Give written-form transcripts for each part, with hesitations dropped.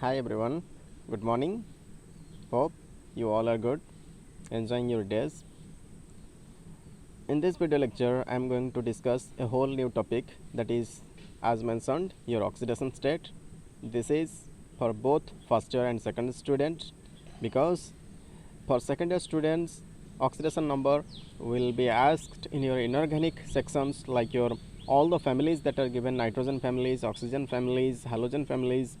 Hi everyone, good morning. Hope you all are good, enjoying your days. In this video lecture, I am going to discuss a whole new topic, that is, as mentioned, your oxidation state. This is for both first year and second year students, because for second year students, oxidation number will be asked in your inorganic sections, like your all the families that are given: nitrogen families, oxygen families, halogen families.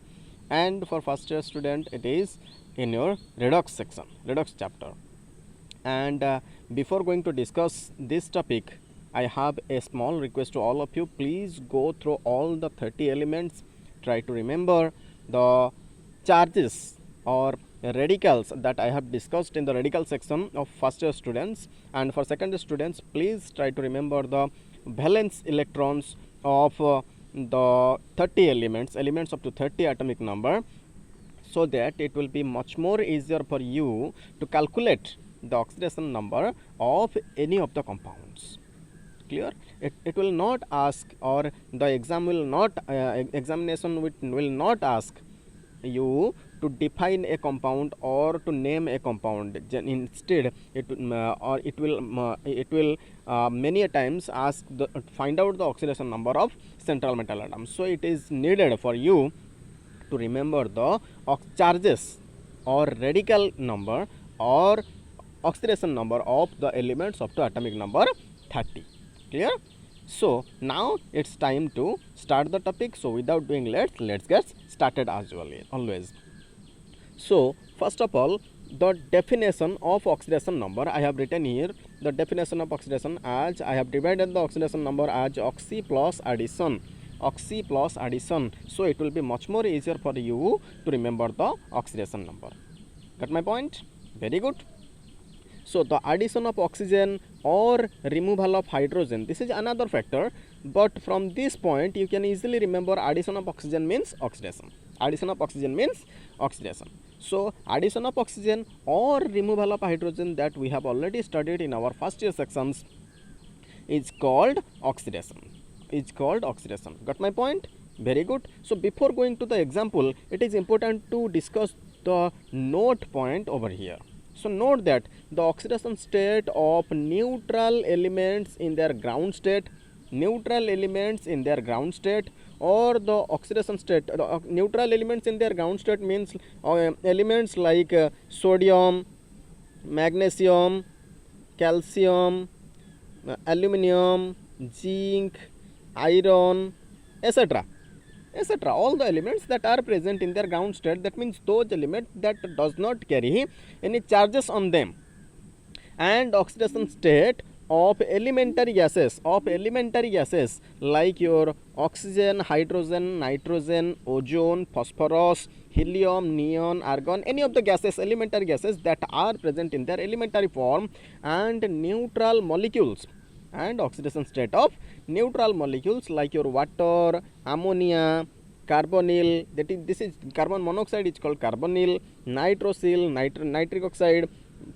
And for first year student, it is in your redox section, redox chapter. And before going to discuss this topic, I have a small request to all of you: please go through all the 30 elements, try to remember the charges or radicals that I have discussed in the radical section of first year students. And for second year students, please try to remember the valence electrons of the 30 elements up to 30 atomic number, so that it will be much more easier for you to calculate the oxidation number of any of the compounds. Clear? It will not ask, or the exam will not examination will not ask you to define a compound or to name a compound. Instead, it will many a times ask find out the oxidation number of central metal atoms. So it is needed for you to remember the charges or radical number or oxidation number of the elements up to atomic number 30. Clear? So now it's time to start the topic. So without doing let's get started as always. So first of all, the definition of oxidation number, I have written here the definition of oxidation, as I have divided the oxidation number as oxy plus addition. Oxy plus addition. So it will be much more easier for you to remember the oxidation number. Got my point? Very good. So the addition of oxygen or removal of hydrogen, this is another factor, but from this point you can easily remember addition of oxygen means oxidation. Addition of oxygen means oxidation. So addition of oxygen or removal of hydrogen, that we have already studied in our first year sections, is called oxidation. Is called oxidation. Got my point? Very good. So before going to the example, it is important to discuss the note point over here. So note that the oxidation state of neutral elements in their ground state, or the oxidation state, neutral elements in their ground state means elements like sodium, magnesium, calcium, aluminum, zinc, iron, etc. All the elements that are present in their ground state, that means those elements that does not carry any charges on them. And oxidation state of elementary gases like your oxygen, hydrogen, nitrogen, ozone, phosphorus, helium, neon, argon, any of the gases, elementary gases that are present in their elementary form, and neutral molecules, and oxidation state of neutral molecules like your water, ammonia, carbonyl, this is carbon monoxide, is called carbonyl, nitrosyl, nitric oxide,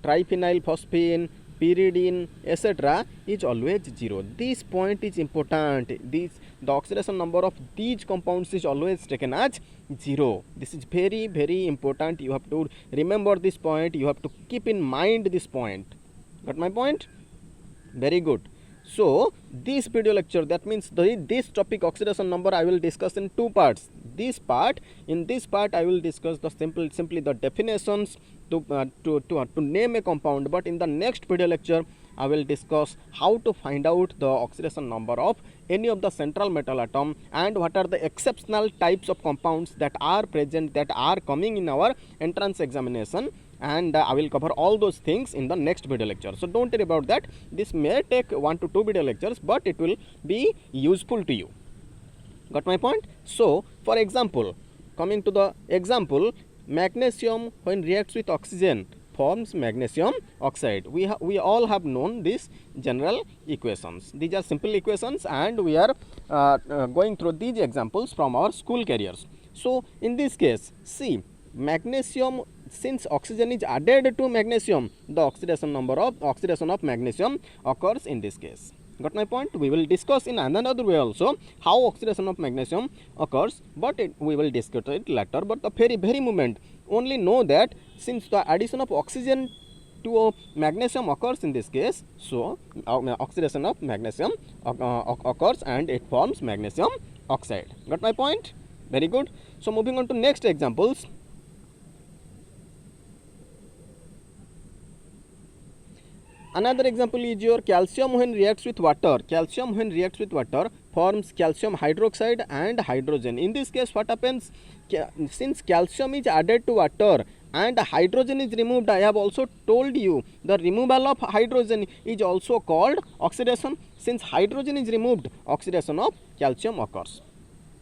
triphenyl phosphine, pyridine, etc. is always 0. This point is important. The oxidation number of these compounds is always taken as 0. This is very, very important. You have to remember this point. You have to keep in mind this point. Got my point? Very good. So this video lecture, that means this topic oxidation number, I will discuss in two parts. In this part I will discuss the simply the definitions to name a compound, but in the next video lecture I will discuss how to find out the oxidation number of any of the central metal atom, and what are the exceptional types of compounds that are present, that are coming in our entrance examination. And I will cover all those things in the next video lecture. So don't worry about that. This may take 1 to 2 video lectures, but it will be useful to you. Got my point? So for example, coming to the example, magnesium when reacts with oxygen forms magnesium oxide. We all have known these general equations. These are simple equations, and we are going through these examples from our school careers. So in this case, see, magnesium, since oxygen is added to magnesium, the oxidation of magnesium occurs in this case. Got my point? We will discuss in another way also how oxidation of magnesium occurs, but we will discuss it later. But the very moment, only know that since the addition of oxygen to magnesium occurs in this case, so oxidation of magnesium occurs and it forms magnesium oxide. Got my point? Very good. So moving on to next examples. Another example is your calcium when reacts with water. Calcium when reacts with water forms calcium hydroxide and hydrogen. In this case, what happens? Since calcium is added to water and hydrogen is removed, I have also told you the removal of hydrogen is also called oxidation. Since hydrogen is removed, oxidation of calcium occurs.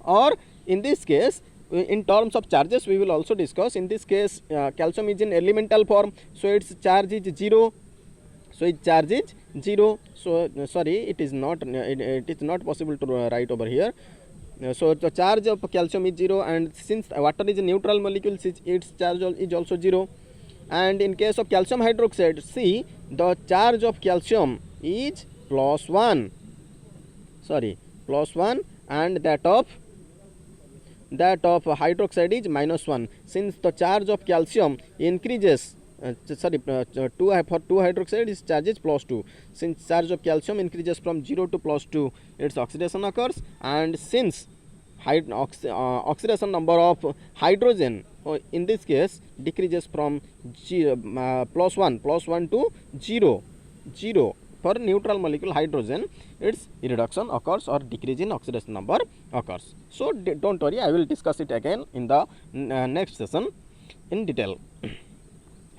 Or in this case, in terms of charges, we will also discuss. In this case, calcium is in elemental form, so its charge is 0. So its charge is 0. So sorry, it is not possible to write over here. So the charge of calcium is 0, and since water is a neutral molecule, its charge is also 0. And in case of calcium hydroxide, see, the charge of calcium is +1. Sorry, +1, and that of hydroxide is -1. Since the charge of calcium increases, for 2 hydroxide, its charge is +2. Since charge of calcium increases from 0 to +2, its oxidation occurs. And since oxidation number of hydrogen in this case decreases from +1 to 0 for neutral molecule hydrogen, its reduction occurs or decrease in oxidation number occurs. So don't worry, I will discuss it again in the next session in detail.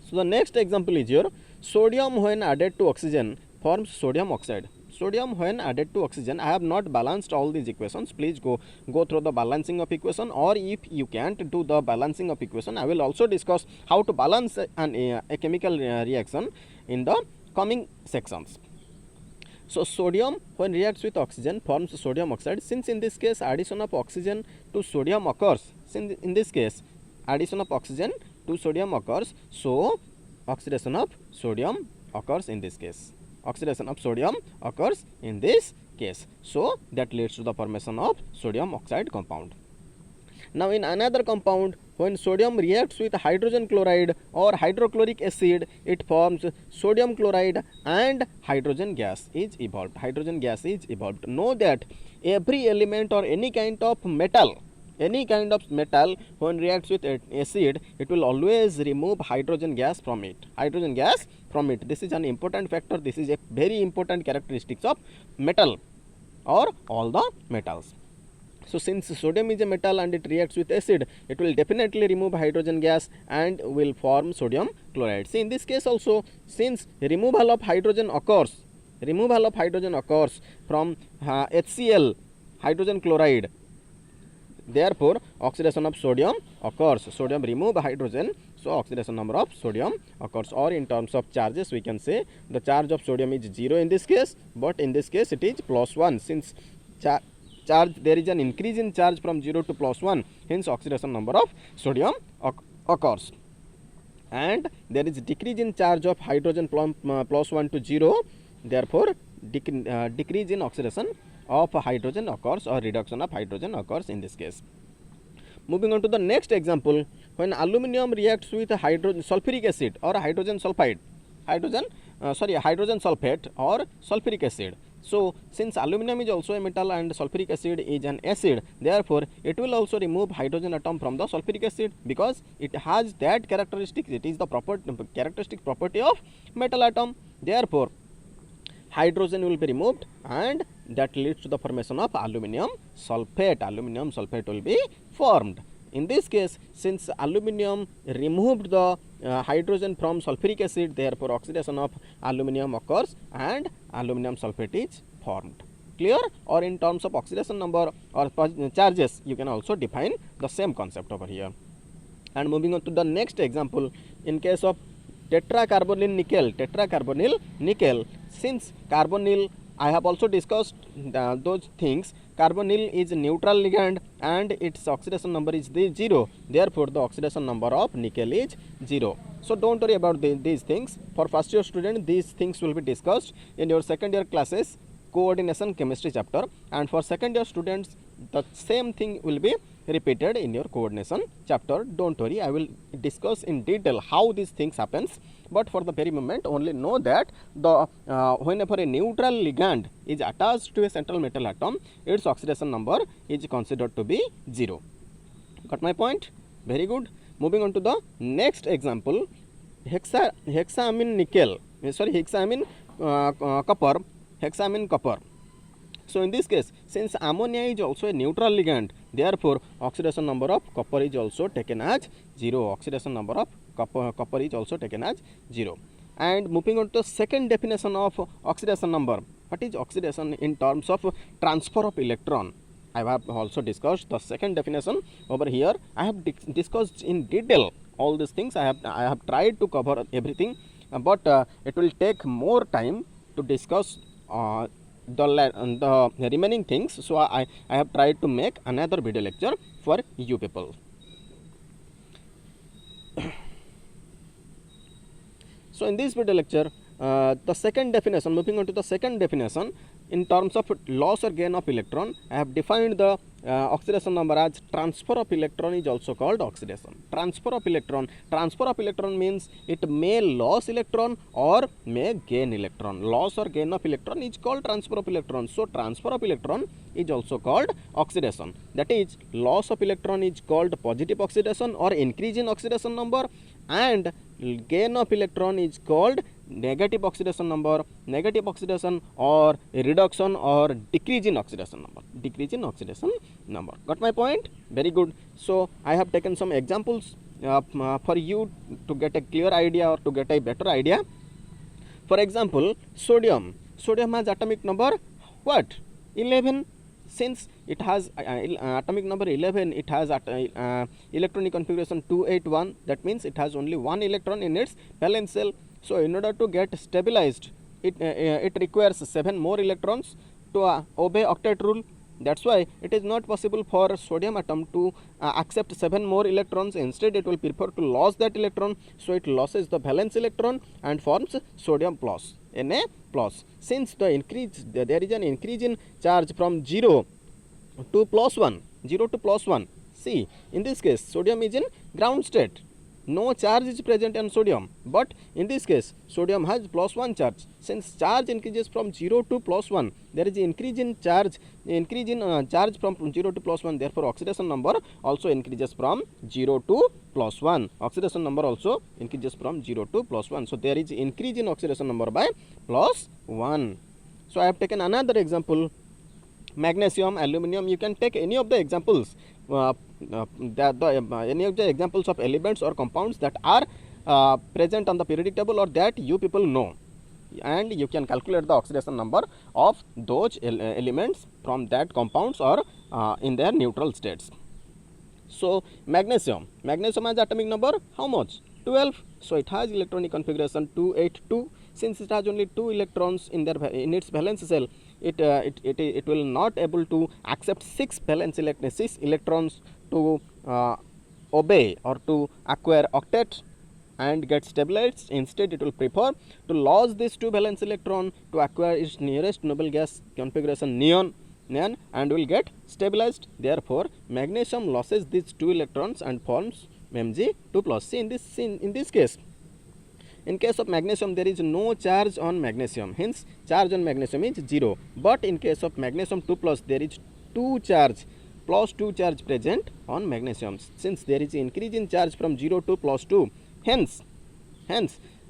So the next example is your sodium when added to oxygen forms sodium oxide. Sodium when added to oxygen, I have not balanced all these equations. Please go through the balancing of equation, or if you can't do the balancing of equation, I will also discuss how to balance a chemical reaction in the coming sections. So sodium when reacts with oxygen forms sodium oxide. Since in this case addition of oxygen to sodium occurs, since in this case addition of oxygen to sodium occurs, so oxidation of sodium occurs in this case. Oxidation of sodium occurs in this case. So that leads to the formation of sodium oxide compound. Now in another compound, when sodium reacts with hydrogen chloride or hydrochloric acid, it forms sodium chloride and hydrogen gas is evolved. Hydrogen gas is evolved. Know that every element or any kind of metal when reacts with acid, it will always remove hydrogen gas from it. This is an important factor. This is a very important characteristics of metal or all the metals. So since sodium is a metal and it reacts with acid, it will definitely remove hydrogen gas and will form sodium chloride. See, in this case also, since removal of hydrogen occurs from HCl, hydrogen chloride, therefore oxidation of sodium occurs. Sodium remove hydrogen, so oxidation number of sodium occurs. Or in terms of charges, we can say the charge of sodium is 0 in this case, but in this case it is +1. Since charge, there is an increase in charge from 0 to +1, hence oxidation number of sodium occurs. And there is decrease in charge of hydrogen from +1 to 0, therefore decrease in oxidation of hydrogen occurs or reduction of hydrogen occurs in this case. Moving on to the next example, when aluminum reacts with sulfuric acid or hydrogen sulfate or sulfuric acid. So since aluminum is also a metal and sulfuric acid is an acid, therefore it will also remove hydrogen atom from the sulfuric acid because it has that characteristic. It is the characteristic property of metal atom. Therefore hydrogen will be removed and that leads to the formation of aluminum sulfate. Aluminum sulfate will be formed. In this case, since aluminum removed the hydrogen from sulfuric acid, therefore oxidation of aluminum occurs and aluminum sulfate is formed. Clear? Or in terms of oxidation number or charges, you can also define the same concept over here. And moving on to the next example, in case of tetracarbonyl nickel, since carbonyl, I have also discussed those things. Carbonyl is neutral ligand and its oxidation number is 0. Therefore, the oxidation number of nickel is 0. So don't worry about these things. For first year student, these things will be discussed in your second year classes. coordination chemistry chapter, and for second year students the same thing will be repeated in your coordination chapter. Don't worry, I will discuss in detail how these things happens, but for the very moment only know that the whenever a neutral ligand is attached to a central metal atom, its oxidation number is considered to be 0. Got my point? Very good. Moving on to the next example, hexamine copper. So in this case, since ammonia is also a neutral ligand, therefore oxidation number of copper is also taken as 0. Oxidation number of copper is also taken as 0. And moving on to second definition of oxidation number. What is oxidation in terms of transfer of electron? I have also discussed the second definition over here. I have discussed in detail all these things. I have tried to cover everything, but it will take more time to discuss the remaining things. So I have tried to make another video lecture for you people. So in this video lecture, the second definition, moving on to the second definition, in terms of loss or gain of electron, I have defined the oxidation number as transfer of electron is also called oxidation. Transfer of electron means it may lose electron or may gain electron. Loss or gain of electron is called transfer of electron. So transfer of electron is also called oxidation. That is, loss of electron is called positive oxidation or increase in oxidation number, and gain of electron is called negative oxidation number, negative oxidation or reduction or decrease in oxidation number. Got my point? Very good. So I have taken some examples for you to get a clear idea or to get a better idea. For example, sodium has atomic number what? 11. Since it has atomic number 11, it has electronic configuration 281. That means it has only one electron in its valence shell. So in order to get stabilized, it requires 7 more electrons to obey octet rule. That's why it is not possible for sodium atom to accept 7 more electrons. Instead, it will prefer to lose that electron. So it loses the valence electron and forms sodium plus, Na plus. Since there is an increase in charge from 0 to plus 1. See, in this case, sodium is in ground state. No charge is present in sodium, but in this case sodium has plus 1 charge. Since charge increases from 0 to plus 1, there is increase in charge from 0 to plus 1. Therefore oxidation number also increases from 0 to plus 1. Oxidation number also increases from 0 to plus 1. So there is increase in oxidation number by plus 1. So I have taken another example, magnesium, aluminum. You can take any of the examples, any of the examples of elements or compounds that are present on the periodic table or that you people know, and you can calculate the oxidation number of those elements from that compounds or in their neutral states. So magnesium has atomic number how much? 12. So it has electronic configuration 282. Since it has only 2 electrons in its valence shell, it will not able to accept 6 electrons to obey or to acquire octet and get stabilized. Instead, it will prefer to lose this 2 valence electron to acquire its nearest noble gas configuration neon and will get stabilized. Therefore, magnesium loses these 2 electrons and forms Mg2 plus. See, in this case, in case of magnesium, there is no charge on magnesium. Hence, charge on magnesium is 0. But in case of magnesium 2 plus, there is plus 2 charge present on magnesium. Since there is increase in charge from 0 to plus 2, hence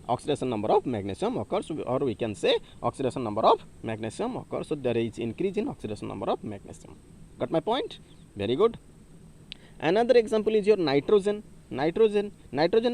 oxidation number of magnesium occurs, or we can say oxidation number of magnesium occurs. So there is increase in oxidation number of magnesium. Got my point? Very good. Another example is your nitrogen. Nitrogen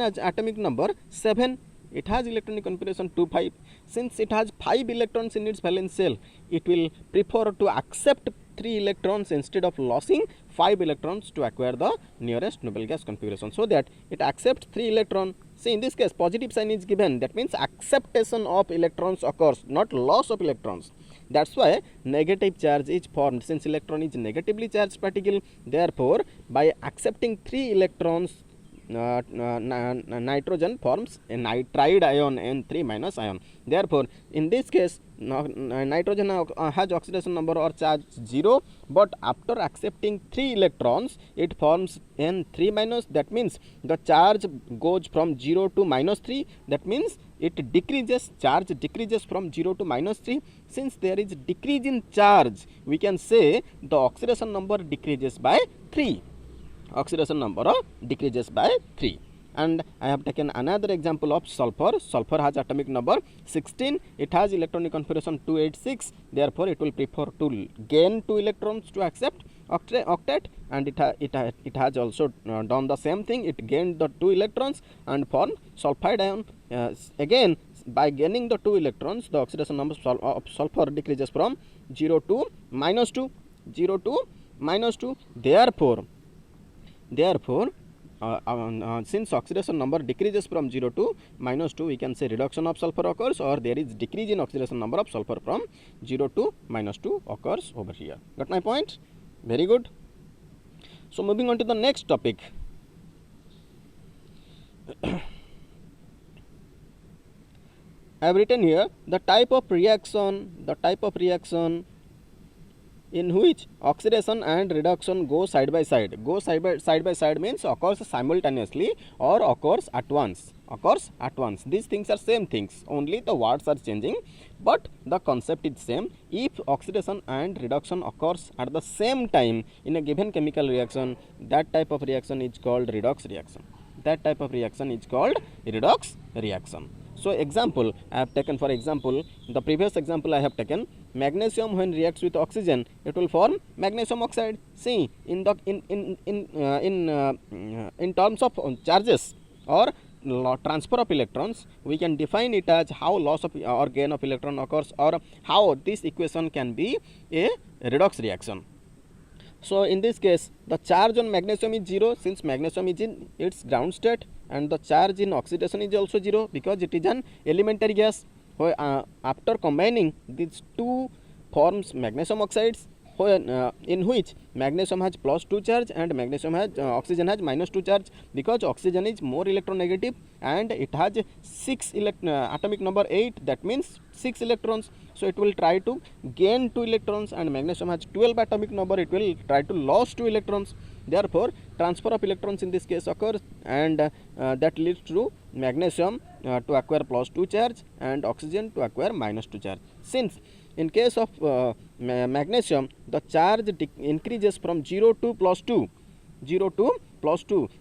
has atomic number 7. It has electronic configuration 2,5. Since it has 5 electrons in its valence shell, it will prefer to accept 3 electrons instead of losing 5 electrons to acquire the nearest noble gas configuration, so that it accepts 3 electrons. See, in this case, positive sign is given. That means acceptation of electrons occurs, not loss of electrons. That's why negative charge is formed. Since electron is negatively charged particle, therefore by accepting 3 electrons, nitrogen forms a nitride ion, N3 minus ion. Therefore, in this case, nitrogen has oxidation number or charge 0, but after accepting 3 electrons it forms N3 minus. That means the charge goes from 0 to -3. That means it decreases, charge decreases from 0 to -3. Since there is decrease in charge, we can say the oxidation number decreases by 3. Oxidation number decreases by 3. And I have taken another example of sulfur. Sulfur has atomic number 16. It has electronic configuration 286. Therefore, it will prefer to gain 2 electrons to accept octet, and it has also done the same thing. It gained the 2 electrons and formed sulfide ion. Again, by gaining the 2 electrons, the oxidation number of sulfur decreases from 0 to -2. 0 to -2. Therefore, since oxidation number decreases from 0 to -2, we can say reduction of sulfur occurs, or there is decrease in oxidation number of sulfur from 0 to -2 occurs over here. Got my point? Very good. So moving on to the next topic. I have written here the type of reaction in which oxidation and reduction go side by side. Go side by side means occurs simultaneously or occurs at once. These things are same things, only the words are changing, but the concept is same. If oxidation and reduction occurs at the same time in a given chemical reaction, that type of reaction is called redox reaction. So example, I have taken, for example, the previous example I have taken, magnesium when reacts with oxygen, it will form magnesium oxide. See, in terms of charges or transfer of electrons, we can define it as how loss of or gain of electron occurs, or how this equation can be a redox reaction. So in this case, the charge on magnesium is 0, since magnesium is in its ground state, and the charge in oxidation is also 0 because it is an elementary gas. After combining these two forms magnesium oxides, in which magnesium has +2 charge and magnesium has oxygen has -2 charge, because oxygen is more electronegative and it has 6 atomic number 8, that means 6 electrons. So it will try to gain 2 electrons, and magnesium has 12 atomic number, it will try to lose 2 electrons. Therefore, transfer of electrons in this case occurs, and that leads to magnesium to acquire +2 charge and oxygen to acquire -2 charge. Since in case of magnesium, the charge increases from 0 to +2.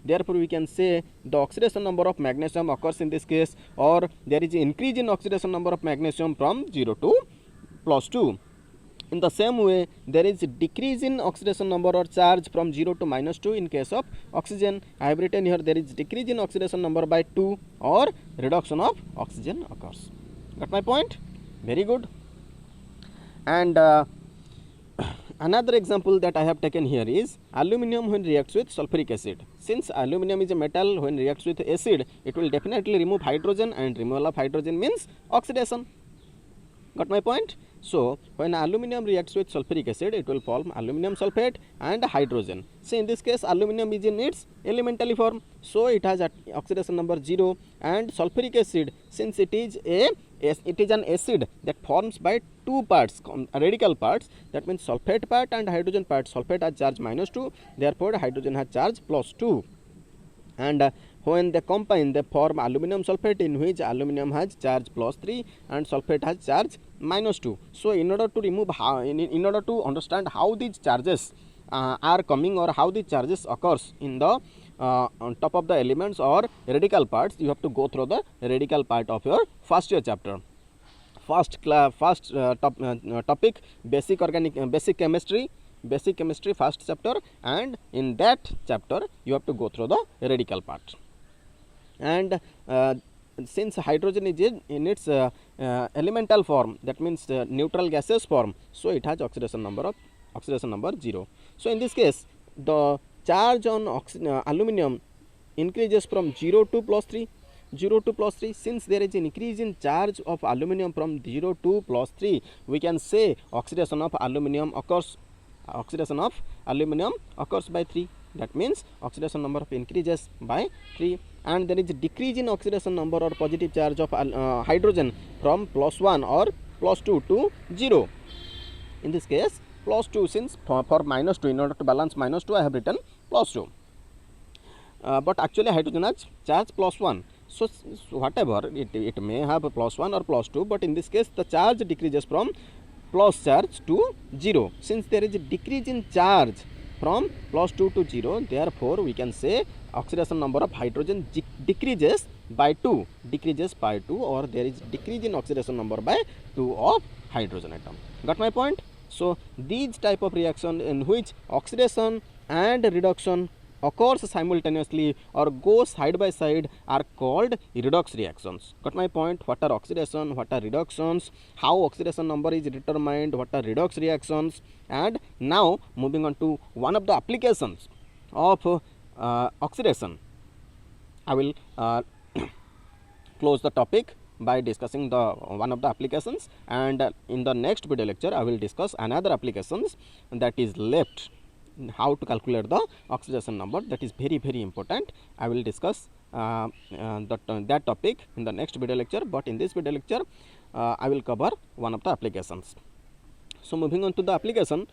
Therefore, we can say the oxidation number of magnesium occurs in this case, or there is an increase in oxidation number of magnesium from 0 to +2. In the same way, there is a decrease in oxidation number or charge from 0 to -2 in case of oxygen. I have written here there is decrease in oxidation number by 2, or reduction of oxygen occurs. Got my point? Very good. And another example that I have taken here is aluminum when reacts with sulfuric acid. Since aluminum is a metal, when reacts with acid, it will definitely remove hydrogen, and removal of hydrogen means oxidation. Got my point? So when aluminum reacts with sulfuric acid, it will form aluminum sulfate and hydrogen. So in this case, aluminum is in its elementary form, so it has oxidation number 0, and sulfuric acid, since it is an acid that forms by two parts, radical parts, that means sulfate part and hydrogen part. Sulfate has charge -2, therefore hydrogen has charge +2, and when they combine, they form aluminum sulfate, in which aluminum has charge +3 and sulfate has charge -2. So in order to remove in order to understand how these charges are coming, or how these charges occurs in the on top of the elements or radical parts, you have to go through the radical part of your first year chapter. Topic, basic chemistry, first chapter, and in that chapter you have to go through the radical part. And since hydrogen is in its elemental form, that means neutral gaseous form, so it has oxidation number 0. So in this case, the charge on aluminum increases from 0 to +3. Since there is an increase in charge of aluminum from 0 to +3, we can say oxidation of aluminum occurs by 3. That means oxidation number increases by 3, and there is a decrease in oxidation number or positive charge of hydrogen from +1 or plus 2 to 0. In this case plus 2, since for minus 2, in order to balance minus 2 I have written plus 2. But actually hydrogen has charge plus 1. So whatever it may have a plus 1 or plus 2, but in this case the charge decreases from plus charge to 0. Since there is a decrease in charge from plus 2 to 0, therefore we can say oxidation number of hydrogen decreases by 2, or there is decrease in oxidation number by 2 of hydrogen atom. Got my point? So these type of reaction in which oxidation and reduction occurs simultaneously or go side by side are called redox reactions. Got my point? What are oxidation, what are reductions, how oxidation number is determined, what are redox reactions. And now moving on to one of the applications of oxidation, I will close the topic by discussing the one of the applications, and in the next video lecture I will discuss another applications that is left, how to calculate the oxidation number. That is very important. I will discuss that topic in the next video lecture, but in this video lecture I will cover one of the applications. So moving on to the application,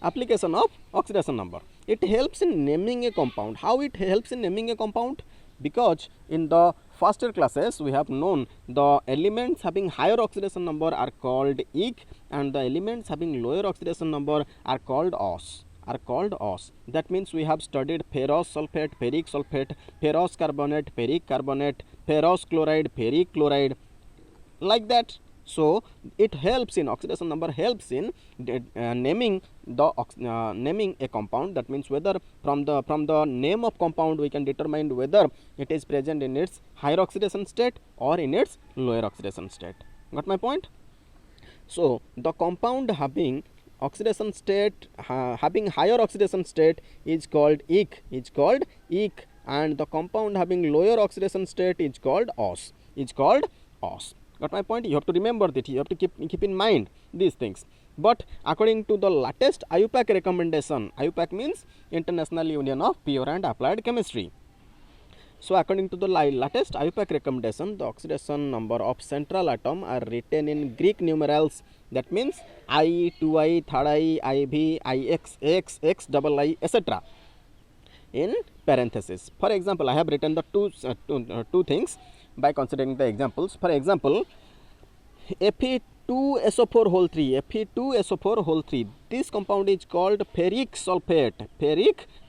application of oxidation number. It helps in naming a compound. How it helps in naming a compound? Because in the first year classes we have known the elements having higher oxidation number are called eke, and the elements having lower oxidation number are called os. That means we have studied ferrous sulfate, ferric sulfate, ferrous carbonate, ferric carbonate, ferrous chloride, ferric chloride, like that. So it helps in oxidation number, helps in naming the naming a compound. That means whether from the name of compound we can determine whether it is present in its higher oxidation state or in its lower oxidation state. Got my point? So the compound having oxidation state having higher oxidation state is called eke, and the compound having lower oxidation state is called os. Got my point? You have to remember that, you have to keep in mind these things. But according to the latest IUPAC recommendation, IUPAC means International Union of Pure and Applied Chemistry. So according to the latest IUPAC recommendation, the oxidation number of central atom are written in Greek numerals. That means I, 2I, 3I, IV, IX, X, XII, etc. in parenthesis. For example, I have written the two things by considering the examples. For example, Fe2SO4 whole 3, this compound is called ferric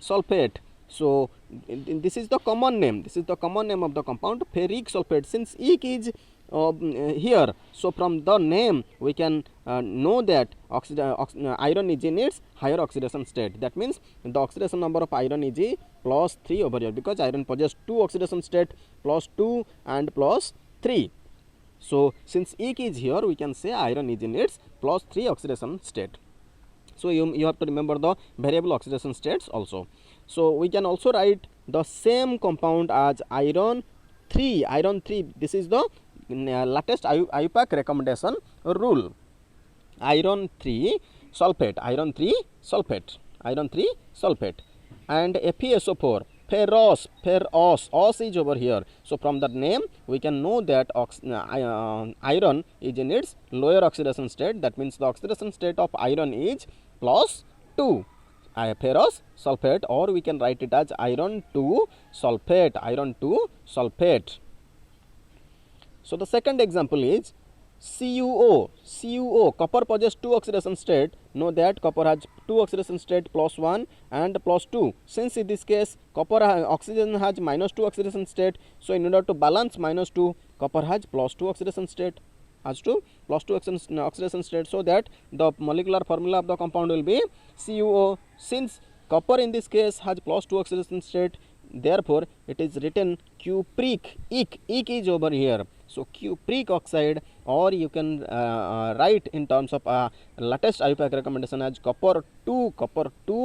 sulfate. So this is the common name, of the compound, ferric sulfate. Since eke is here, so from the name we can know that iron is in its higher oxidation state. That means the oxidation number of iron is plus 3 over here, because iron possesses 2 oxidation state, plus 2 and plus 3. So since eke is here, we can say iron is in its plus 3 oxidation state. So you have to remember the variable oxidation states also. So we can also write the same compound as iron 3. This is the latest IUPAC recommendation rule. Iron 3 sulfate, and FeSO4, ferrous, os is over here. So from that name we can know that iron is in its lower oxidation state. That means the oxidation state of iron is plus 2, ferrous sulfate, or we can write it as iron 2 sulfate. So the second example is CuO. Copper possesses 2 oxidation state. Know that copper has 2 oxidation state, plus 1 and plus 2. Since in this case copper oxygen has minus 2 oxidation state, so in order to balance minus 2, copper has plus 2 oxidation state, oxidation state, so that the molecular formula of the compound will be CuO. Since copper in this case has plus 2 oxidation state, therefore it is written cupric. Eke is over here. So cupric oxide, or you can write in terms of latest IUPAC recommendation as copper 2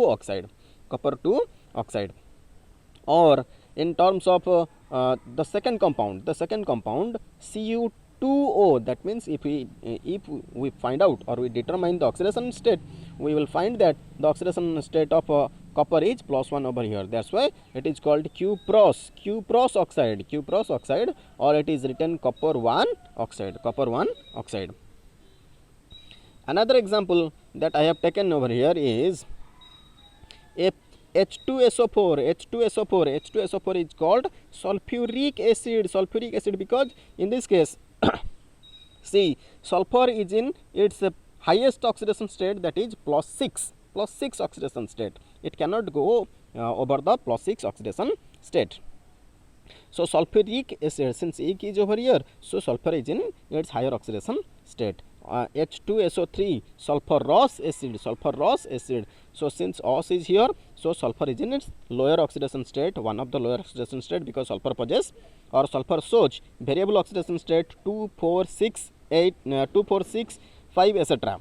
oxide, or in terms of the second compound Cu2O. That means if we find out or we determine the oxidation state, we will find that the oxidation state of copper is +1 over here. That's why it is called cuprous oxide, or it is written copper 1 oxide. Another example that I have taken over here is a H2SO4 is called sulfuric acid because in this case see, sulfur is in its highest oxidation state, that is +6 oxidation state. It cannot go over the +6 oxidation state. So sulfuric acid, since ink is over here, so sulfur is in its higher oxidation state. H2SO3 sulfurous acid. So since os is here, so sulfur is in its lower oxidation state, one of the lower oxidation state, because sulfur possesses or sulfur shows variable oxidation state 2, 4, 6, 8, 2, 4, 6, 5, etc.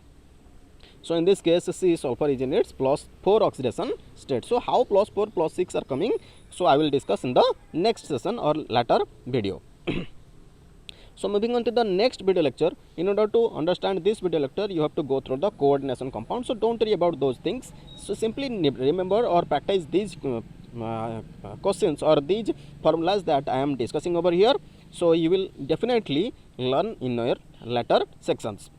So in this case, see, sulfur is in its +4 oxidation state. So how +4, +6 are coming? So I will discuss in the next session or later video. So moving on to the next video lecture. In order to understand this video lecture, you have to go through the coordination compound. So don't worry about those things. So simply remember or practice these questions or these formulas that I am discussing over here. So you will definitely learn in your later sections.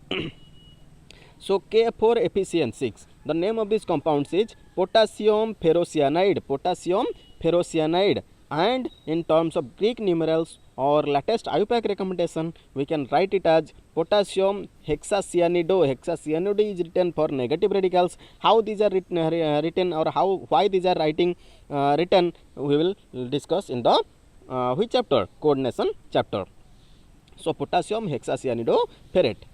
So K4FeCN6. The name of this compound is potassium ferrocyanide, and in terms of Greek numerals or latest IUPAC recommendation, we can write it as potassium hexacyanido. Hexacyanido is written for negative radicals. How these are written or why these are written, we will discuss in the which chapter? Coordination chapter. So potassium hexacyanido ferrate.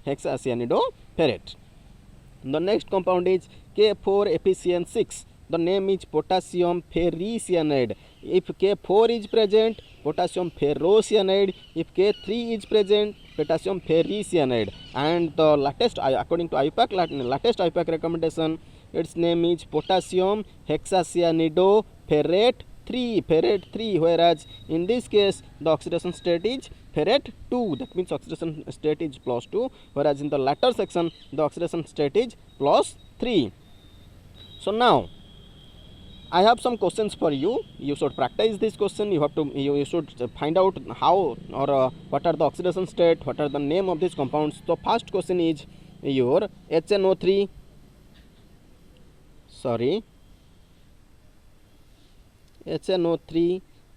The next compound is K4FeCN6. The name is potassium ferricyanide. If K4 is present, potassium ferrocyanide. If K3 is present, potassium ferricyanide. And the latest, according to latest IUPAC recommendation, its name is potassium hexacyanido ferrate 3, whereas in this case the oxidation state is ferrate 2, that means oxidation state is +2, whereas in the latter section the oxidation state is +3. So now I have some questions for you. You should practice this question. You should find out how or what are the oxidation state, what are the name of these compounds. So first question is your HNO3,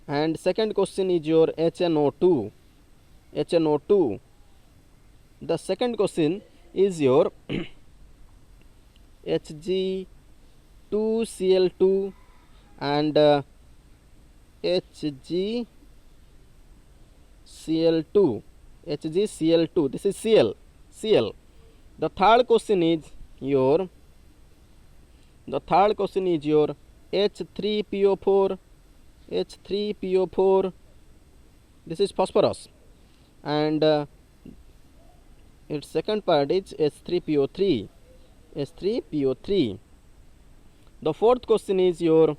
and second question is your HNO2. The second question is your Hg2Cl2 and HgCl2. This is Cl. The third question is your H3PO4. This is phosphorus, and its second part is H3PO3. The fourth question is your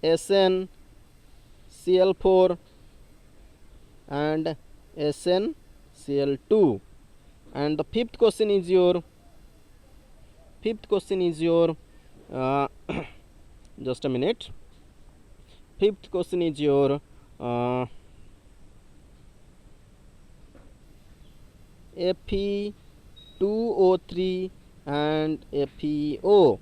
SnCl4 and SnCl2, and the fifth question is your just a minute. Fifth question is your Fe2O3 and FeO.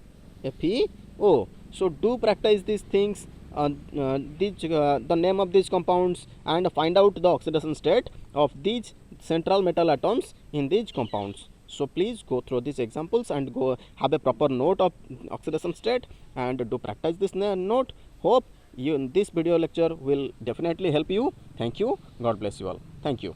So do practice these things, the name of these compounds, and find out the oxidation state of these central metal atoms in these compounds. So please go through these examples and go have a proper note of oxidation state and do practice this note. Hope this video lecture will definitely help you. Thank you. God bless you all. Thank you.